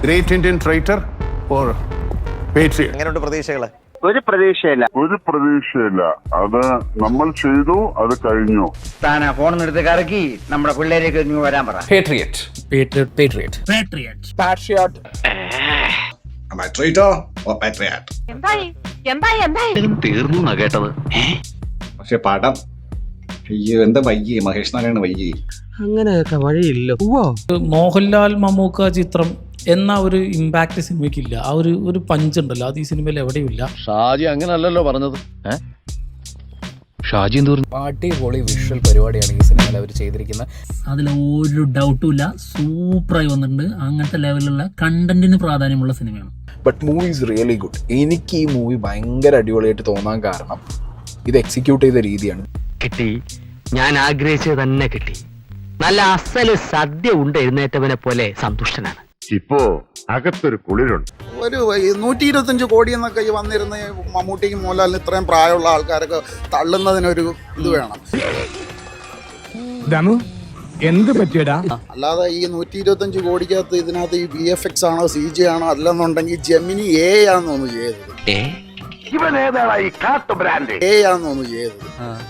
Great Indian ട്രൈറ്റർ or patriot? എങ്ങനെയുണ്ട് പ്രതീക്ഷകള്? ഒരു പ്രതീക്ഷയില്ല. അത് നമ്മൾ ചെയ്തു, അത് കഴിഞ്ഞു. താനാ ഫോൺ എടുത്ത് കറക്കി നമ്മുടെ പിള്ളേരേക്ക് വരാൻ പറ. തീർന്നു കേട്ടത്. പക്ഷെ പടം അയ്യോ എന്താ വയ്യേ, മഹേഷ് നാരായണ വയ്യേ. അങ്ങനെയൊക്കെ വഴിയില്ല. മോഹൻലാൽ മമ്മൂക്ക ചിത്രം എന്ന ഒരു ഇമ്പാക്ട് സിനിമയ്ക്കില്ല. ആ ഒരു പഞ്ച് ഉണ്ടല്ലോ, അത് ഈ സിനിമയിൽ എവിടെയുമില്ല. ഷാജി അങ്ങനല്ലല്ലോ പറഞ്ഞത്. ഷാജി അടിപൊളി വിഷ്വൽ പരിപാടിയാണ് ഈ സിനിമയിൽ അവർ ചെയ്തിരിക്കുന്നത്. അതിൽ ഒരു ഡൗട്ടും ഇല്ല, സൂപ്പറായി വന്നിട്ടുണ്ട്. അങ്ങനത്തെ ലെവലിലുള്ള കണ്ടന്റിന് പ്രാധാന്യമുള്ള സിനിമയാണ്. But movie is really good. എനിക്ക് ഈ മൂവി ഭയങ്കര അടിപൊളിയായിട്ട് തോന്നാൻ കാരണം ഇത് എക്സിക്യൂട്ട് ചെയ്ത രീതിയാണ്. കിട്ടി, ഞാൻ ആഗ്രഹിച്ചത് തന്നെ കിട്ടി. നല്ല അസല് സദ്യ ഉണ്ട് എഴുന്നേറ്റവനെ പോലെ സന്തുഷ്ടനാണ്. ഇപ്പോ അകത്തൊരു കുളിരുണ്ട്. ഒരു 125 കോടി എന്നൊക്കെ ഈ വന്നിരുന്ന മമ്മൂട്ടിക്കും മോഹൻലാലിന് ഇത്രയും പ്രായമുള്ള ആൾക്കാരൊക്കെ തള്ളുന്നതിനൊരു ഇത് വേണം. എന്ത് പറ്റിയടാ? അല്ലാതെ ഈ 125 കോടിക്കകത്ത് ഇതിനകത്ത് ഈ VFX ആണോ CG ആണോ അല്ലെന്നുണ്ടെങ്കിൽ ജെമിനി A ആണെന്ന് ചെയ്തത്.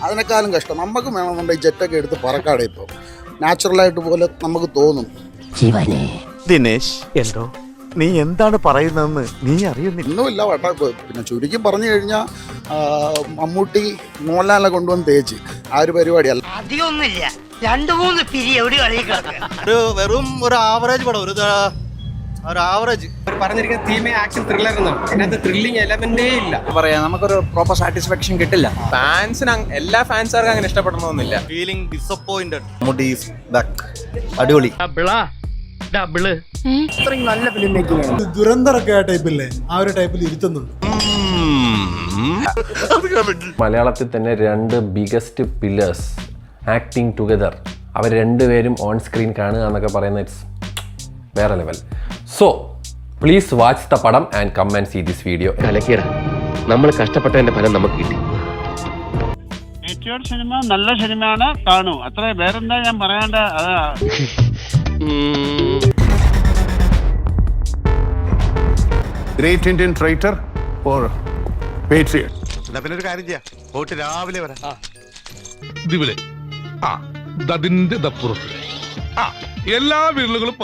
അതിനേക്കാളും കഷ്ടം നമുക്ക് വേണമെന്നുണ്ടെങ്കിൽ ജെറ്റൊക്കെ എടുത്ത് പറക്കാടെ. ഇപ്പോൾ നാച്ചുറലായിട്ട് പോലെ നമുക്ക് തോന്നും. ദിനേശ്, എന്തോ നീ എന്താണ് പറയുന്നതെന്ന് നീ അറിയുന്നില്ല. ഒന്നുമില്ല വട്ടാ. പിന്നെ ചുരുക്കി പറഞ്ഞു കഴിഞ്ഞാൽ മമ്മൂട്ടി മോഹൻലാലിനെ കൊണ്ടുവന്ന് തേച്ച് ആ ഒരു പരിപാടിയല്ല. അധികമൊന്നുമില്ല, 2-3 പിരി എവിടെ വെറും ഒരു ആവറേജ് പടം, ഒരു ആവറേജ്. പറഞ്ഞിരിക്കുന്ന തീം ആക്ഷൻ ത്രില്ലർ എന്നാണ്. അതിനകത്ത് ത്രില്ലിംഗ് എലമെന്റേ ഇല്ല. പറയാ, നമുക്കൊരു പ്രോപ്പർ സാറ്റിസ്ഫാക്ഷൻ കിട്ടില്ല. ഫാൻസിന് എല്ലാ ഫാൻസുകാർക്കും അങ്ങനെ ഇഷ്ടപ്പെടണമെന്നില്ല. Feeling disappointed. Mammootty is back. അടിപൊളി. ഇത്രയും നല്ല ഫിലിം മേക്കിംഗ് ആണ്. ദുരന്തരൊക്കെ ആ ടൈപ്പില്ലേ, ആ ഒരു ടൈപ്പിൽ ഇരുത്തുന്നുണ്ട്. മലയാളത്തിൽ തന്നെ 2 ബിഗസ്റ്റ് പില്ലേഴ്സ് ആക്ടിങ് ടുഗദർ. അവർ രണ്ടുപേരും ഓൺ സ്ക്രീൻ കാണുക എന്നൊക്കെ പറയുന്ന ഇറ്റ്സ് വേറെ level. So please watch the പടം and come and see this video. കലക്കിറ, നമ്മൾ കഷ്ടപ്പെട്ടതിന്റെ ഫലം നമുക്ക് കിട്ടി. സിനിമ നല്ല സിനിമയാണ്, കാണൂ. അത്ര വേറെന്താ ഞാൻ പറയണ്ട. അതാ ഗ്രേറ്റ് ഇന്ത്യൻ ട്രൈറ്റർ ഓർ പേട്രിയറ്റ്? പിന്നെ ഒരു കാര്യം ചെയ്യാം, പോയിട്ട് രാവിലെ വരാം. ഇതിവിടെ അതിന്റെ എല്ലാ വീടുകളും